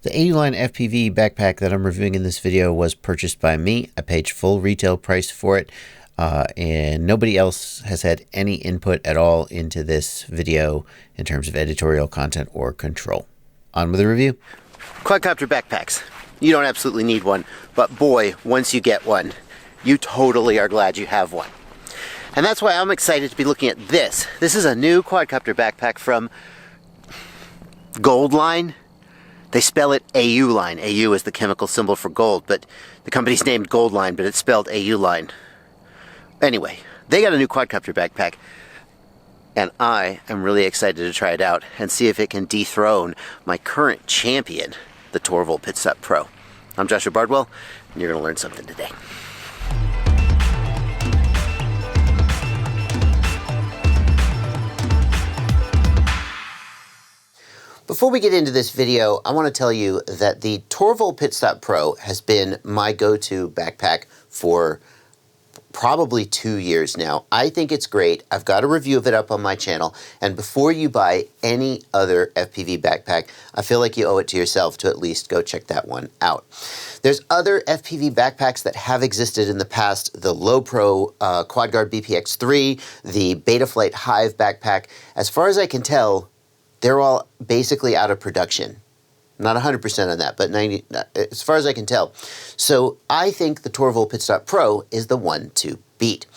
The AULine FPV backpack that I'm reviewing in this video was purchased by me. I paid full retail price for it, and nobody else has had any input at all into this video in terms of editorial content or control. On with the review. Quadcopter backpacks. You don't absolutely need one, but boy, once you get one, you totally are glad you have one. And that's why I'm excited to be looking at this. This is a new quadcopter backpack from AULine. They spell it AULine. AU is the chemical symbol for gold, but the company's named AULine, but it's spelled AULine. Anyway, they got a new quadcopter backpack, and I am really excited to try it out and see if it can dethrone my current champion, the Torvol Pitstop Pro. I'm Joshua Bardwell, and you're going to learn something today. Before we get into this video, I want to tell you that the Torvol Pitstop Pro has been my go-to backpack for probably 2 years now. I think it's great. I've got a review of it up on my channel, and before you buy any other FPV backpack, I feel like you owe it to yourself to at least go check that one out. There's other FPV backpacks that have existed in the past, the Low Pro QuadGuard BPX3, the Betaflight Hive backpack. As far as I can tell, they're all basically out of production. Not 100% on that, but 90, as far as I can tell. So I think the Torvol Pitstop Pro is the one to beat.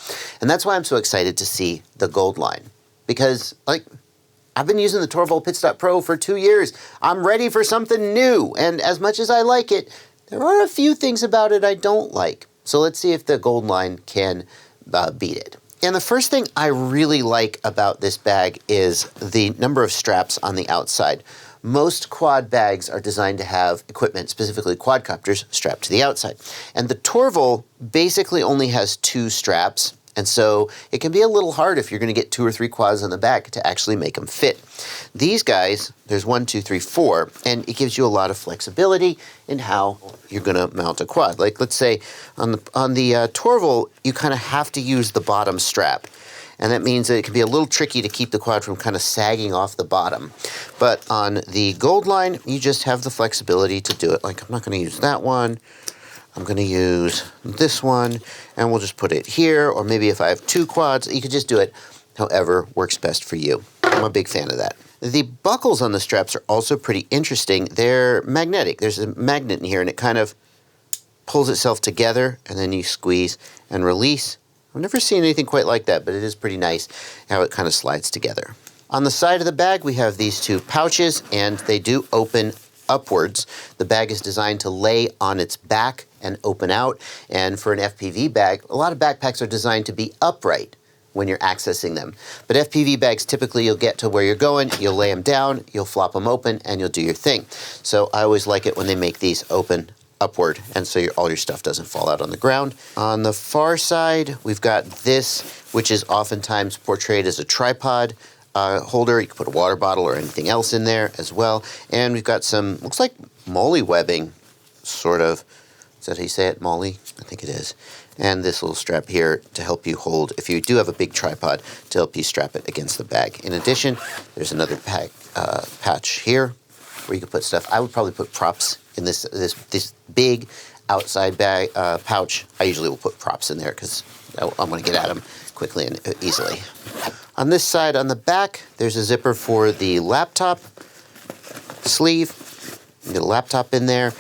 And that's why I'm so excited to see the AULine. Because, I've been using the Torvol Pitstop Pro for 2 years. I'm ready for something new. And as much as I like it, there are a few things about it I don't like. So let's see if the AULine can beat it. And the first thing I really like about this bag is the number of straps on the outside. Most quad bags are designed to have equipment, specifically quadcopters, strapped to the outside. And the Torvol basically only has 2 straps, and so it can be a little hard if you're going to get 2 or 3 quads on the back to actually make them fit. These guys, there's 1, 2, 3, 4, and it gives you a lot of flexibility in how you're going to mount a quad. Like, let's say on the Torvol, you kind of have to use the bottom strap. And that means that it can be a little tricky to keep the quad from kind of sagging off the bottom. But on the AULine, you just have the flexibility to do it. Like, I'm not going to use that one. I'm going to use this one, and we'll just put it here. Or maybe if I have 2 quads, you could just do it however works best for you. I'm a big fan of that. The buckles on the straps are also pretty interesting. They're magnetic. There's a magnet in here, and it kind of pulls itself together, and then you squeeze and release. I've never seen anything quite like that, but it is pretty nice how it kind of slides together. On the side of the bag, we have these 2 pouches, and they do open upwards. The bag is designed to lay on its back and open out, and for an FPV bag, a lot of backpacks are designed to be upright when you're accessing them. But FPV bags, typically you'll get to where you're going, you'll lay them down, you'll flop them open, and you'll do your thing. So I always like it when they make these open upward, and so all your stuff doesn't fall out on the ground. On the far side, we've got this, which is oftentimes portrayed as a tripod holder. You can put a water bottle or anything else in there as well. And we've got some, looks like molly webbing, sort of. Is that how you say it, molly? I think it is. And this little strap here to help you hold, if you do have a big tripod, to help you strap it against the bag. In addition, there's another patch here where you can put stuff. I would probably put props in this big outside bag pouch. I usually will put props in there because I'm going to get at them quickly and easily. On this side, on the back, there's a zipper for the laptop sleeve. You get a laptop in there.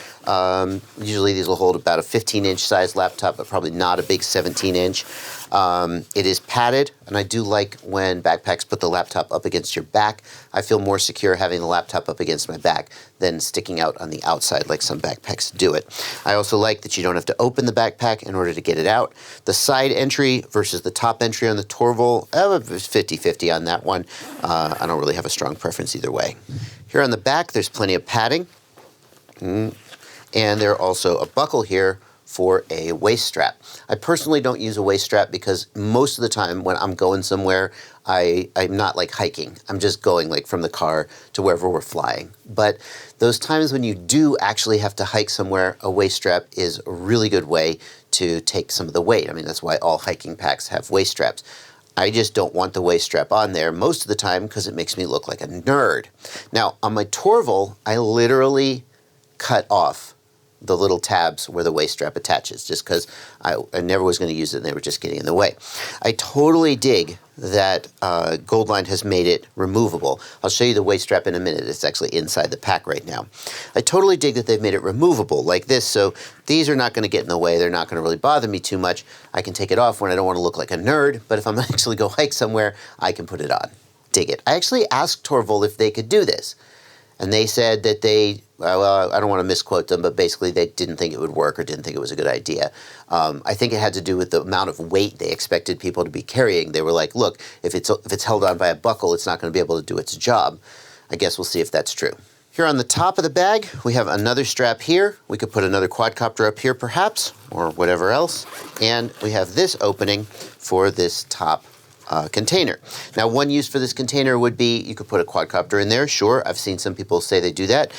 Usually these will hold about a 15-inch size laptop, but probably not a big 17-inch. It is padded, and I do like when backpacks put the laptop up against your back. I feel more secure having the laptop up against my back than sticking out on the outside like some backpacks do it. I also like that you don't have to open the backpack in order to get it out. The side entry versus the top entry on the Torvol, it's 50-50 on that one. I don't really have a strong preference either way. Here on the back, there's plenty of padding. And there's also a buckle here for a waist strap. I personally don't use a waist strap because most of the time when I'm going somewhere, I'm not like hiking. I'm just going like from the car to wherever we're flying. But those times when you do actually have to hike somewhere, a waist strap is a really good way to take some of the weight. I mean, that's why all hiking packs have waist straps. I just don't want the waist strap on there most of the time because it makes me look like a nerd. Now, on my Torvol, I literally cut off the little tabs where the waist strap attaches, just because I never was going to use it and they were just getting in the way. I totally dig that Goldline has made it removable. I'll show you the waist strap in a minute. It's actually inside the pack right now. I totally dig that they've made it removable like this, so these are not going to get in the way. They're not going to really bother me too much. I can take it off when I don't want to look like a nerd, but if I'm actually go hike somewhere, I can put it on. Dig it. I actually asked Torvol if they could do this, and they said that they, well, I don't want to misquote them, but basically they didn't think it would work or didn't think it was a good idea. I think it had to do with the amount of weight they expected people to be carrying. They were like, look, if it's held on by a buckle, it's not going to be able to do its job. I guess we'll see if that's true. Here on the top of the bag, we have another strap here. We could put another quadcopter up here perhaps, or whatever else. And we have this opening for this top container. Now, one use for this container would be you could put a quadcopter in there. Sure, I've seen some people say they do that.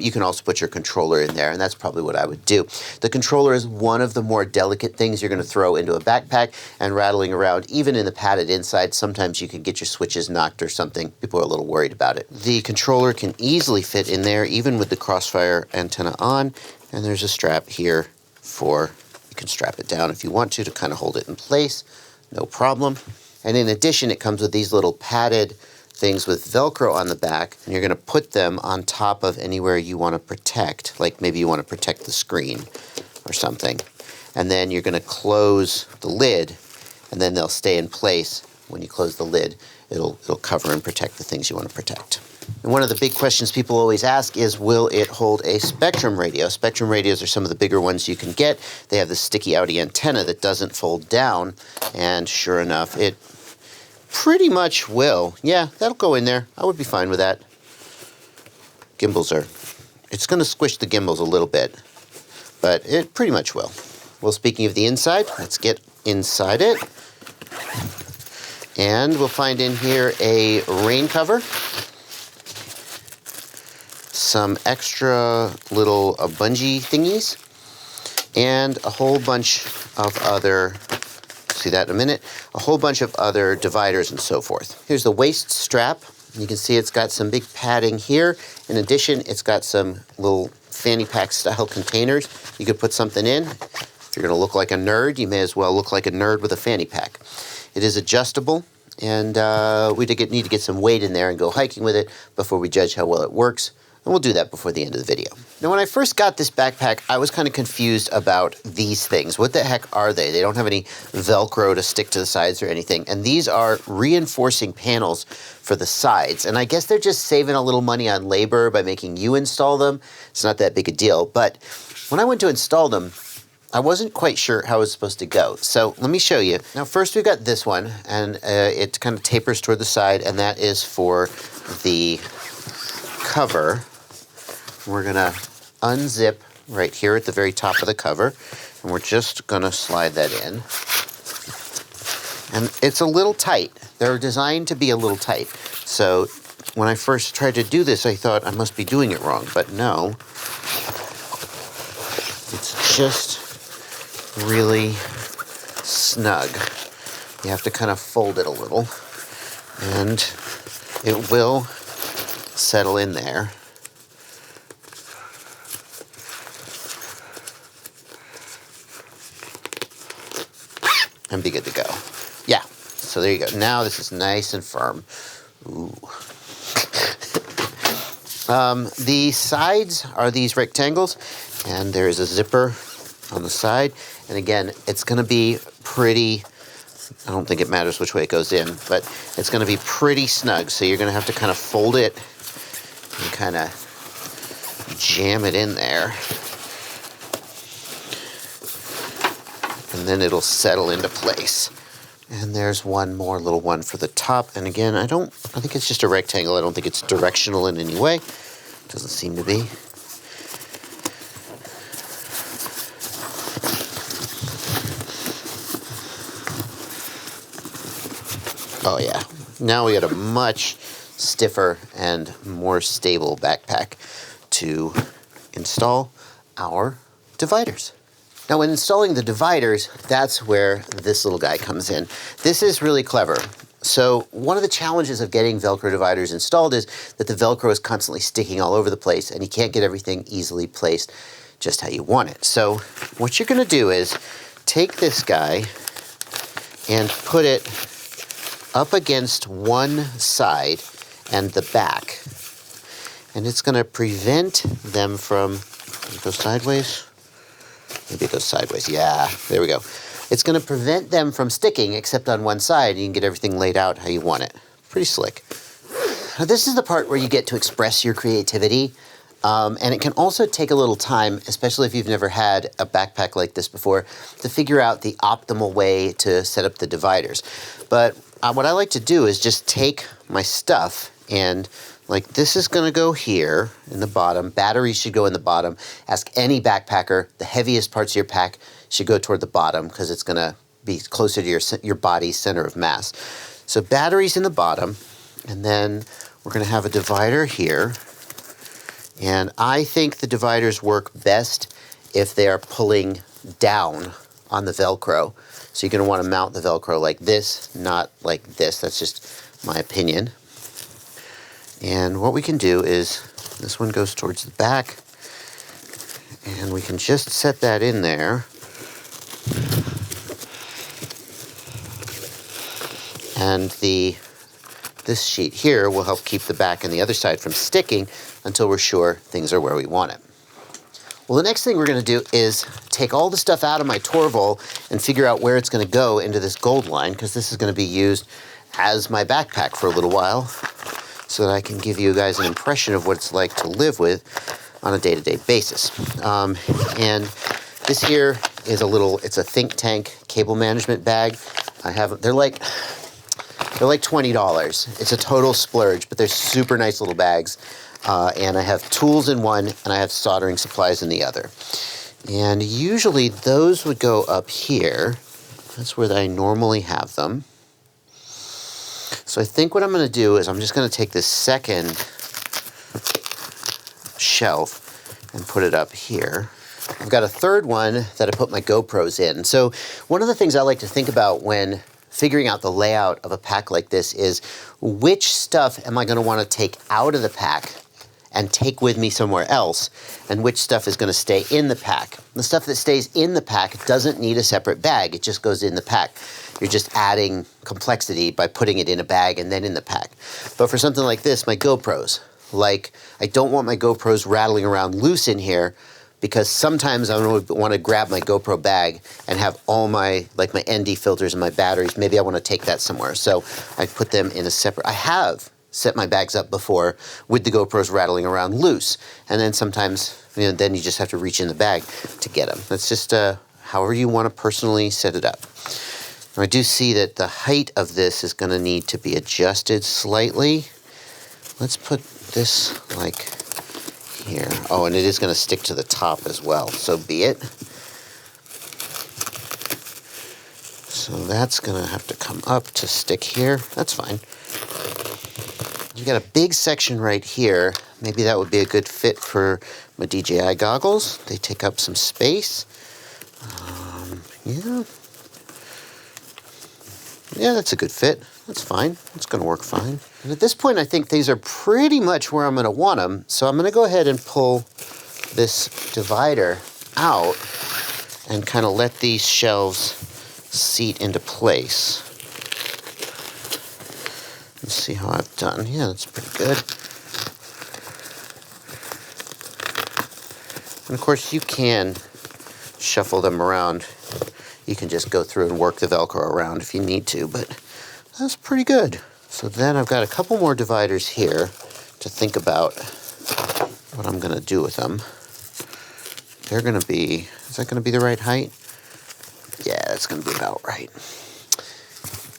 You can also put your controller in there, and that's probably what I would do. The controller is one of the more delicate things you're going to throw into a backpack, and rattling around, even in the padded inside, sometimes you can get your switches knocked or something. People are a little worried about it. The controller can easily fit in there, even with the crossfire antenna on, and there's a strap here for, you can strap it down if you want to kind of hold it in place, no problem. And in addition, it comes with these little padded things with Velcro on the back, and you're going to put them on top of anywhere you want to protect, like maybe you want to protect the screen or something. And then you're going to close the lid, and then they'll stay in place. When you close the lid, it'll cover and protect the things you want to protect. And one of the big questions people always ask is, will it hold a Spectrum radio? Spectrum radios are some of the bigger ones you can get. They have the sticky outy antenna that doesn't fold down, and sure enough, it pretty much will. Yeah, that'll go in there. I would be fine with that. Gimbals are, it's going to squish the gimbals a little bit, but it pretty much will. Well, speaking of the inside, let's get inside it. And we'll find in here a rain cover, some extra little bungee thingies, and a whole bunch of other, see that in a minute, a whole bunch of other dividers and so forth. Here's the waist strap. You can see it's got some big padding here. In addition, it's got some little fanny pack style containers. You could put something in. If you're going to look like a nerd, you may as well look like a nerd with a fanny pack. It is adjustable, and we need to get some weight in there and go hiking with it before we judge how well it works. And we'll do that before the end of the video. Now, when I first got this backpack, I was kind of confused about these things. What the heck are they? They don't have any Velcro to stick to the sides or anything. And these are reinforcing panels for the sides. And I guess they're just saving a little money on labor by making you install them. It's not that big a deal. But when I went to install them, I wasn't quite sure how it was supposed to go. So let me show you. Now, first we've got this one, and it kind of tapers toward the side, and that is for the cover. We're going to unzip right here at the very top of the cover, and we're just going to slide that in. And it's a little tight. They're designed to be a little tight. So when I first tried to do this, I thought I must be doing it wrong, but no. It's just really snug. You have to kind of fold it a little, and it will settle in there. And be good to go. Yeah, so there you go. Now this is nice and firm. Ooh. The sides are these rectangles, and there is a zipper on the side. And again, it's going to be pretty, I don't think it matters which way it goes in, but it's going to be pretty snug. So you're going to have to kind of fold it and kind of jam it in there. And then it'll settle into place. And there's one more little one for the top. And again, I think it's just a rectangle. I don't think it's directional in any way. Doesn't seem to be. Oh yeah, now we got a much stiffer and more stable backpack to install our dividers. Now, when installing the dividers, that's where this little guy comes in. This is really clever. So one of the challenges of getting Velcro dividers installed is that the Velcro is constantly sticking all over the place and you can't get everything easily placed just how you want it. So what you're gonna do is take this guy and put it up against one side and the back. And it's gonna prevent them from, does it go sideways? Maybe it goes sideways, yeah, there we go. It's going to prevent them from sticking except on one side. You can get everything laid out how you want it. Pretty slick. Now, this is the part where you get to express your creativity. And it can also take a little time, especially if you've never had a backpack like this before, to figure out the optimal way to set up the dividers. But what I like to do is just take my stuff and like this is going to go here in the bottom. Batteries should go in the bottom. Ask any backpacker, the heaviest parts of your pack should go toward the bottom because it's going to be closer to your body's center of mass. So batteries in the bottom, and then we're going to have a divider here. And I think the dividers work best if they are pulling down on the Velcro. So you're going to want to mount the Velcro like this, not like this. That's just my opinion. And what we can do is, this one goes towards the back, and we can just set that in there. And this sheet here will help keep the back and the other side from sticking until we're sure things are where we want it. Well, the next thing we're going to do is take all the stuff out of my Torvol and figure out where it's going to go into this gold line, because this is going to be used as my backpack for a little while, so that I can give you guys an impression of what it's like to live with on a day-to-day basis. And this here is it's a ThinkTank cable management bag. They're like $20. It's a total splurge, but they're super nice little bags. And I have tools in one, and I have soldering supplies in the other. And usually those would go up here. That's where I normally have them. So I think what I'm going to do is I'm just going to take this second shelf and put it up here. I've got a third one that I put my GoPros in. So one of the things I like to think about when figuring out the layout of a pack like this is which stuff am I going to want to take out of the pack and take with me somewhere else, and which stuff is going to stay in the pack. The stuff that stays in the pack doesn't need a separate bag. It just goes in the pack. You're just adding complexity by putting it in a bag and then in the pack. But for something like this, my GoPros, I don't want my GoPros rattling around loose in here, because sometimes I want to grab my GoPro bag and have all my ND filters and my batteries. Maybe I want to take that somewhere. So I put them in a separate, I have set my bags up before with the GoPros rattling around loose. And then sometimes, then you just have to reach in the bag to get them. That's just however you want to personally set it up. Now, I do see that the height of this is going to need to be adjusted slightly. Let's put this like here. Oh, and it is going to stick to the top as well, so be it. So that's going to have to come up to stick here. That's fine. You got a big section right here. Maybe that would be a good fit for my DJI goggles. They take up some space. Yeah, that's a good fit. That's fine. It's going to work fine. And at this point, I think these are pretty much where I'm going to want them. So I'm going to go ahead and pull this divider out and kind of let these shelves seat into place. Let's see how I've done. Yeah, that's pretty good. And of course, you can shuffle them around. You can just go through and work the Velcro around if you need to, but that's pretty good. So then I've got a couple more dividers here to think about what I'm going to do with them. They're going to be, is that going to be the right height? Yeah, that's going to be about right.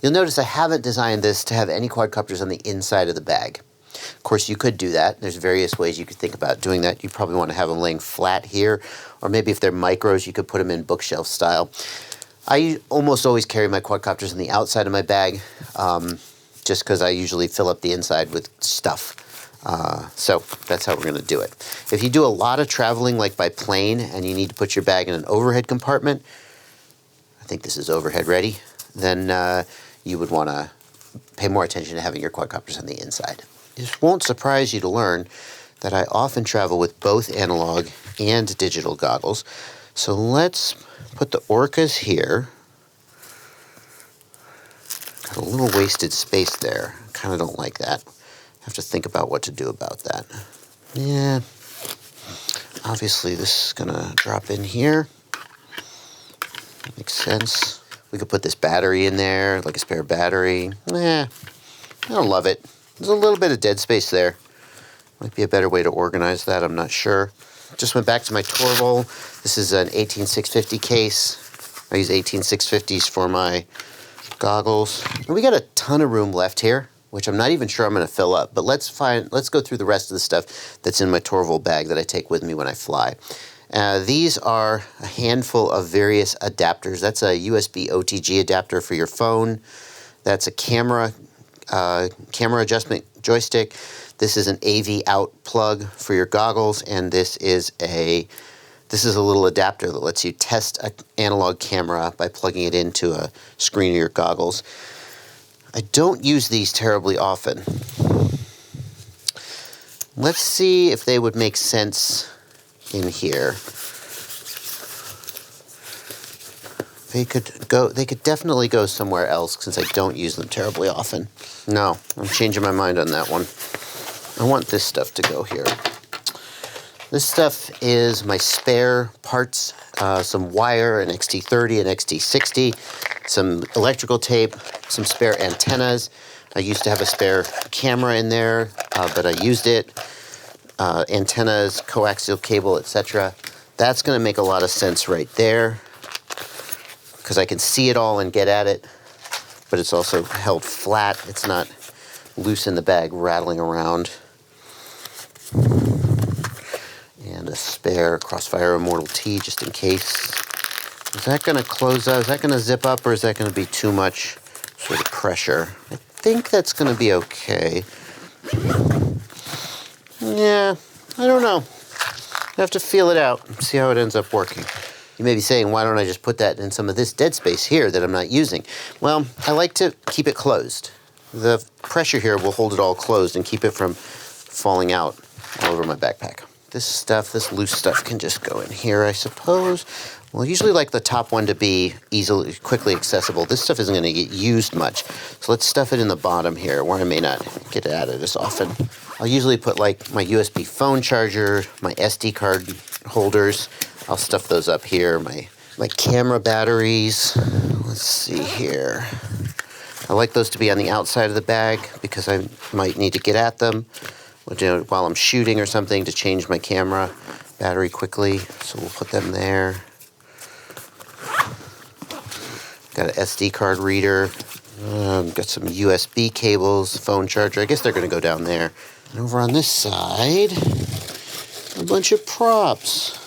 You'll notice I haven't designed this to have any quadcopters on the inside of the bag. Of course, you could do that. There's various ways you could think about doing that. You probably want to have them laying flat here, or maybe if they're micros, you could put them in bookshelf style. I almost always carry my quadcopters on the outside of my bag, just because I usually fill up the inside with stuff. So that's how we're going to do it. If you do a lot of traveling, like by plane, and you need to put your bag in an overhead compartment, I think this is overhead ready, then you would want to pay more attention to having your quadcopters on the inside. It won't surprise you to learn that I often travel with both analog and digital goggles. So let's put the Orcas here. Got a little wasted space there. Kind of don't like that. Have to think about what to do about that. Yeah. Obviously this is gonna drop in here. That makes sense. We could put this battery in there, like a spare battery. I don't love it. There's a little bit of dead space there. Might be a better way to organize that, I'm not sure. Just went back to my Torvol. This is an 18650 case. I use 18650s for my goggles. And we got a ton of room left here, which I'm not even sure I'm gonna fill up, but let's go through the rest of the stuff that's in my Torvol bag that I take with me when I fly. These are a handful of various adapters. That's a USB OTG adapter for your phone. That's a camera adjustment joystick. This is an AV out plug for your goggles, and this is a little adapter that lets you test an analog camera by plugging it into a screen of your goggles. I don't use these terribly often. Let's see if they would make sense in here. They could definitely go somewhere else since I don't use them terribly often. No, I'm changing my mind on that one. I want this stuff to go here. This stuff is my spare parts, some wire, an XT30, an XT60, some electrical tape, some spare antennas. I used to have a spare camera in there, but I used it. Antennas, coaxial cable, etc. That's going to make a lot of sense right there because I can see it all and get at it, but it's also held flat. It's not loose in the bag rattling around. And a spare Crossfire Immortal T just in case. Is that going to close up? Is that going to zip up, or is that going to be too much sort of pressure? I think that's going to be okay. Yeah, I don't know. I have to feel it out and see how it ends up working. You may be saying, why don't I just put that in some of this dead space here that I'm not using? Well, I like to keep it closed. The pressure here will hold it all closed and keep it from falling out all over my backpack. This loose stuff can just go in here, I suppose. Well, I usually like the top one to be quickly accessible. This stuff isn't going to get used much. So let's stuff it in the bottom here where I may not get at it as often. I'll usually put like my USB phone charger, my SD card holders. I'll stuff those up here. My camera batteries. Let's see here. I like those to be on the outside of the bag because I might need to get at them while I'm shooting or something to change my camera battery quickly. So we'll put them there. Got an SD card reader. Got some USB cables, phone charger. I guess they're going to go down there. And over on this side, a bunch of props.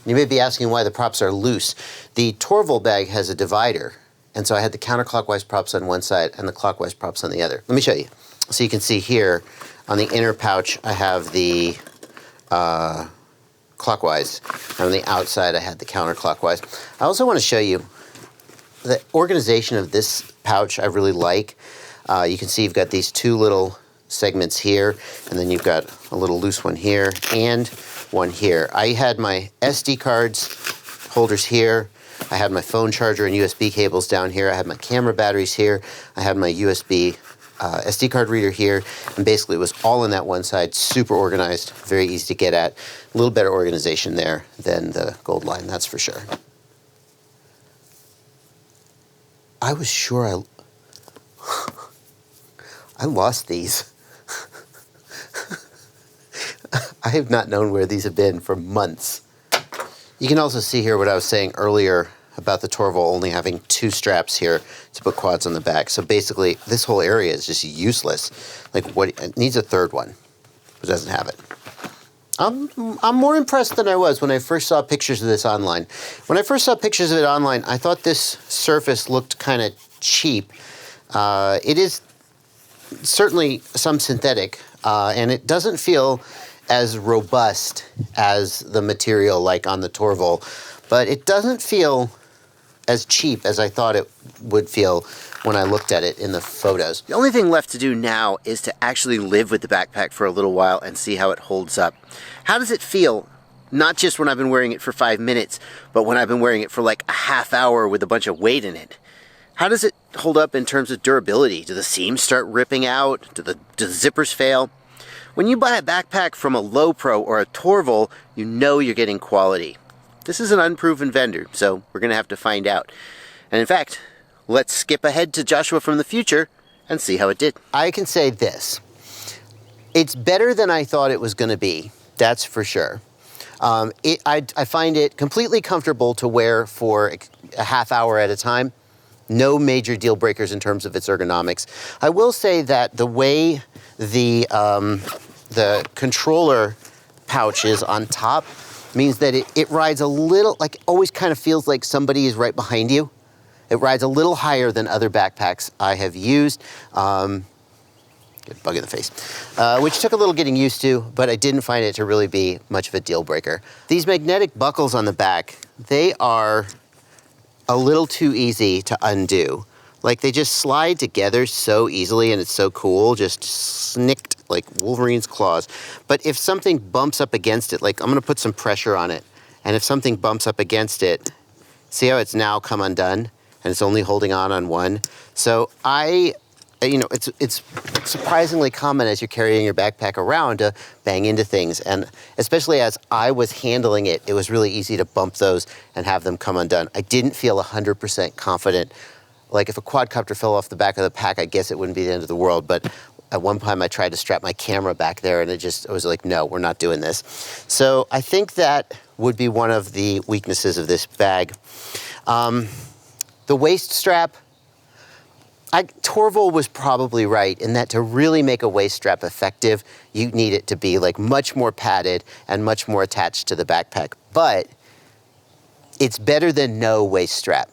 You may be asking why the props are loose. The Torvol bag has a divider, and so I had the counterclockwise props on one side and the clockwise props on the other. Let me show you. So you can see here on the inner pouch I have the clockwise, and on the outside I had the counterclockwise. I also want to show you the organization of this pouch. I really like. You can see you've got these two little segments here, and then you've got a little loose one here and one here. I had my SD cards holders here. I had my phone charger and USB cables down here. I had my camera batteries here. I had my USB SD card reader here, and basically it was all in that one side, super organized, very easy to get at. A little better organization there than the Gold line, that's for sure. I was sure I lost these. I have not known where these have been for months. You can also see here what I was saying earlier about the Torvol only having two straps here to put quads on the back. So basically, this whole area is just useless. Like, it needs a third one, but doesn't have it. I'm more impressed than I was when I first saw pictures of this online. When I first saw pictures of it online, I thought this surface looked kind of cheap. It is certainly some synthetic, and it doesn't feel as robust as the material like on the Torvol, but it doesn't feel as cheap as I thought it would feel when I looked at it in the photos. The only thing left to do now is to actually live with the backpack for a little while and see how it holds up. How does it feel? Not just when I've been wearing it for 5 minutes, but when I've been wearing it for like a half hour with a bunch of weight in it. How does it hold up in terms of durability? Do the seams start ripping out? Do the zippers fail? When you buy a backpack from a Low Pro or a Torvol, you know you're getting quality. This is an unproven vendor, so we're going to have to find out. And in fact, let's skip ahead to Joshua from the future and see how it did. I can say this. It's better than I thought it was going to be. That's for sure. I find it completely comfortable to wear for a half hour at a time. No major deal breakers in terms of its ergonomics. I will say that the way the controller pouch is on top means that it rides a little, like always kind of feels like somebody is right behind you. It rides a little higher than other backpacks I have used. Get a bug in the face, which took a little getting used to, but I didn't find it to really be much of a deal breaker. These magnetic buckles on the back, they are a little too easy to undo. Like they just slide together so easily and it's so cool, just snicked like Wolverine's claws. But if something bumps up against it, like I'm gonna put some pressure on it, and if something bumps up against it, see how it's now come undone and it's only holding on one? So it's surprisingly common as you're carrying your backpack around to bang into things. And especially as I was handling it, it was really easy to bump those and have them come undone. I didn't feel 100% confident. Like if a quadcopter fell off the back of the pack, I guess it wouldn't be the end of the world. But at one time I tried to strap my camera back there and I was like, no, we're not doing this. So I think that would be one of the weaknesses of this bag. The waist strap, Torvol was probably right in that to really make a waist strap effective, you need it to be like much more padded and much more attached to the backpack. But it's better than no waist strap.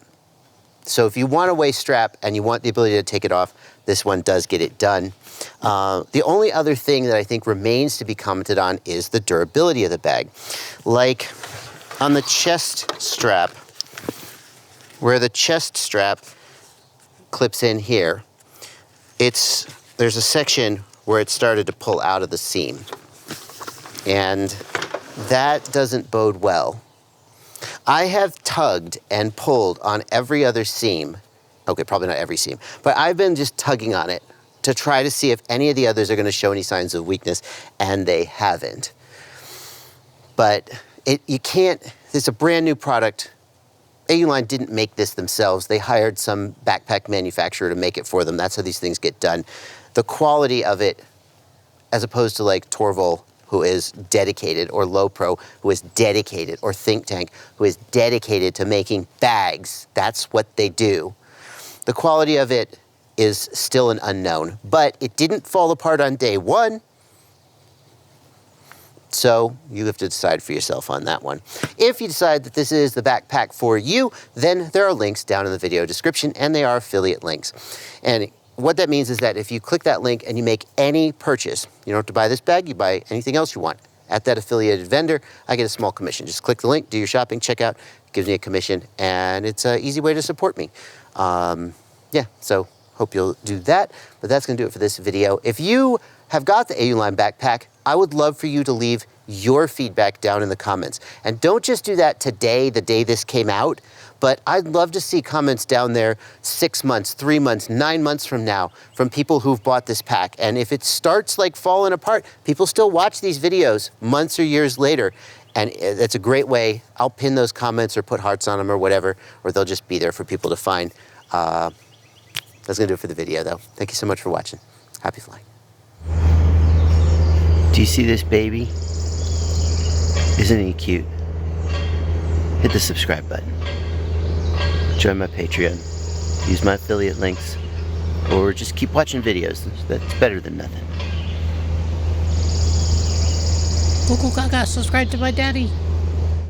So if you want a waist strap and you want the ability to take it off, this one does get it done. The only other thing that I think remains to be commented on is the durability of the bag. Like on the chest strap, where the chest strap clips in here, there's a section where it started to pull out of the seam. And that doesn't bode well. I have tugged and pulled on every other seam. Okay, probably not every seam, but I've been just tugging on it to try to see if any of the others are going to show any signs of weakness, and they haven't. But it's a brand new product. AULine didn't make this themselves. They hired some backpack manufacturer to make it for them. That's how these things get done. The quality of it, as opposed to like Torvol, who is dedicated, or Low Pro, who is dedicated, or ThinkTank, who is dedicated to making bags. That's what they do. The quality of it is still an unknown, but it didn't fall apart on day one. So you have to decide for yourself on that one. If you decide that this is the backpack for you, then there are links down in the video description, and they are affiliate links. And what that means is that if you click that link and you make any purchase, you don't have to buy this bag, you buy anything else you want at that affiliated vendor, I get a small commission. Just click the link, do your shopping, check out, gives me a commission, and it's an easy way to support me. Yeah, so hope you'll do that, but that's gonna do it for this video. If you have got the AULine backpack, I would love for you to leave your feedback down in the comments. And don't just do that today, the day this came out, but I'd love to see comments down there 6 months, 3 months, 9 months from now from people who've bought this pack. And if it starts like falling apart, people still watch these videos months or years later. And that's a great way. I'll pin those comments or put hearts on them or whatever, or they'll just be there for people to find. That's gonna do it for the video though. Thank you so much for watching. Happy flying. Do you see this baby? Isn't he cute? Hit the subscribe button. Join my Patreon. Use my affiliate links. Or just keep watching videos. That's better than nothing. Google Gaga, subscribe to my daddy.